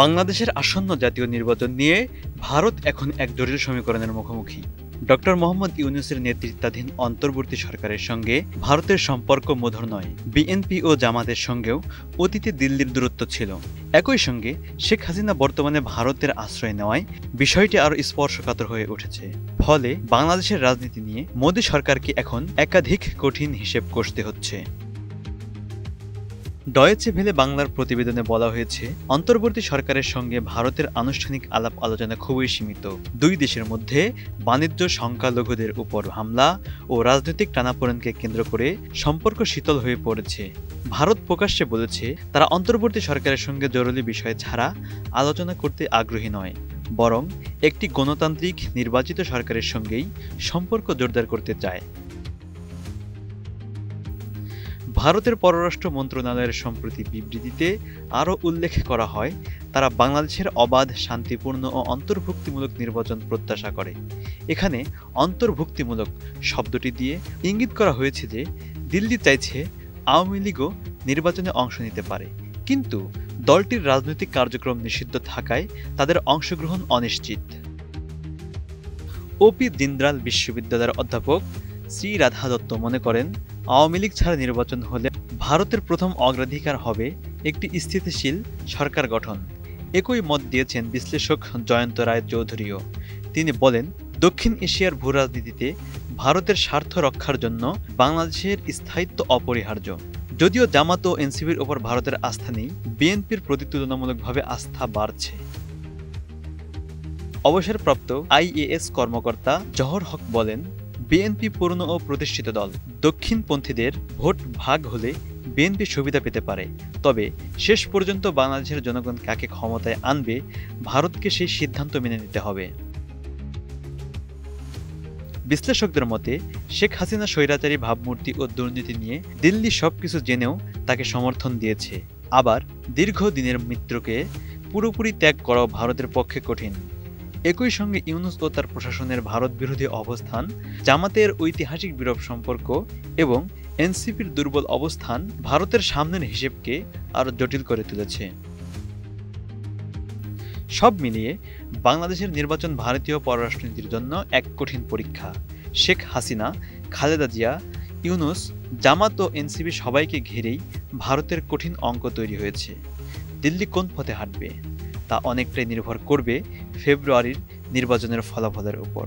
বাংলাদেশের আসন্ন জাতীয় নির্বাচন নিয়ে ভারত এখন এক জটিল সমীকরণের মুখোমুখি। ডক্টর মোহাম্মদ ইউনূসের নেতৃত্বাধীন অন্তর্বর্তী সরকারের সঙ্গে ভারতের সম্পর্ক মধুর নয়। বিএনপি ও জামাতের সঙ্গেও অতীতে দিল্লির দূরত্ব ছিল। একই সঙ্গে শেখ হাসিনা বর্তমানে ভারতের আশ্রয় নেওয়ায় বিষয়টি আরও স্পর্শকাতর হয়ে উঠেছে। ফলে বাংলাদেশের রাজনীতি নিয়ে মোদী সরকারকে এখন একাধিক কঠিন হিসেব কষতে হচ্ছে। ডয়েচে ভেলে বাংলার প্রতিবেদনে বলা হয়েছে, অন্তর্বর্তী সরকারের সঙ্গে ভারতের আনুষ্ঠানিক আলাপ আলোচনা খুবই সীমিত। দুই দেশের মধ্যে বাণিজ্য, সংখ্যালঘুদের উপর হামলা ও রাজনৈতিক টানাপোড়েনকে কেন্দ্র করে সম্পর্ক শীতল হয়ে পড়েছে। ভারত প্রকাশ্যে বলেছে, তারা অন্তর্বর্তী সরকারের সঙ্গে জরুরি বিষয় ছাড়া আলোচনা করতে আগ্রহী নয়, বরং একটি গণতান্ত্রিক নির্বাচিত সরকারের সঙ্গেই সম্পর্ক জোরদার করতে চায়। ভারতের পররাষ্ট্র মন্ত্রণালয়ের সম্প্রতি বিবৃতিতে আরও উল্লেখ করা হয়, তারা বাংলাদেশের অবাধ, শান্তিপূর্ণ ও অন্তর্ভুক্তিমূলক নির্বাচন প্রত্যাশা করে। এখানে অন্তর্ভুক্তিমূলক শব্দটি দিয়ে ইঙ্গিত করা হয়েছে যে দিল্লি চাইছে আওয়ামী লীগও নির্বাচনে অংশ নিতে পারে, কিন্তু দলটির রাজনৈতিক কার্যক্রম নিষিদ্ধ থাকায় তাদের অংশগ্রহণ অনিশ্চিত। ওপি দীনদয়াল বিশ্ববিদ্যালয়ের অধ্যাপক শ্রী রাধা দত্ত মনে করেন, আওয়ামী লীগ ছাড়া নির্বাচন হলে ভারতের প্রথম অগ্রাধিকার হবে একটি স্থিতিশীল সরকার গঠন। একই মত দিয়েছেন বিশ্লেষক জয়ন্ত রায় চৌধুরীও। তিনি বলেন, দক্ষিণ এশিয়ার ভূরাজনীতিতে ভারতের স্বার্থ রক্ষার জন্য বাংলাদেশের স্থায়িত্ব অপরিহার্য। যদিও জামাত ও এনসিপির ওপর ভারতের আস্থা নেই, বিএনপির প্রতি তুলনামূলকভাবে আস্থা বাড়ছে। অবসরপ্রাপ্ত আইএএস কর্মকর্তা জহর হক বলেন, বিএনপি পুরনো ও প্রতিষ্ঠিত দল। দক্ষিণপন্থীদের ভোট ভাগ হলে বিএনপি সুবিধা পেতে পারে, তবে শেষ পর্যন্ত বাংলাদেশের জনগণ কাকে ক্ষমতায় আনবে, ভারতকে সেই সিদ্ধান্ত মেনে নিতে হবে। বিশ্লেষকদের মতে, শেখ হাসিনা স্বৈরাচারী ভাবমূর্তি ও দুর্নীতি নিয়ে দিল্লি সবকিছু জেনেও তাকে সমর্থন দিয়েছে। আবার দীর্ঘদিনের মিত্রকে পুরোপুরি ত্যাগ করাও ভারতের পক্ষে কঠিন। একই সঙ্গে ইউনূস ও তার প্রশাসনের ভারত বিরোধী অবস্থান, জামাতের ঐতিহাসিক বিরূপ সম্পর্ক এবং এনসিপির দুর্বল অবস্থান ভারতের সামনের হিসেবকে আরও জটিল করে তুলেছে। সব মিলিয়ে বাংলাদেশের নির্বাচন ভারতীয় পররাষ্ট্রনীতির জন্য এক কঠিন পরীক্ষা। শেখ হাসিনা, খালেদা জিয়া, ইউনূস, জামাত ও এনসিপি সবাইকে ঘিরেই ভারতের কঠিন অঙ্ক তৈরি হয়েছে। দিল্লি কোন পথে হাঁটবে তা অনেকটাই নির্ভর করবে ফেব্রুয়ারির নির্বাচনের ফলাফলের উপর।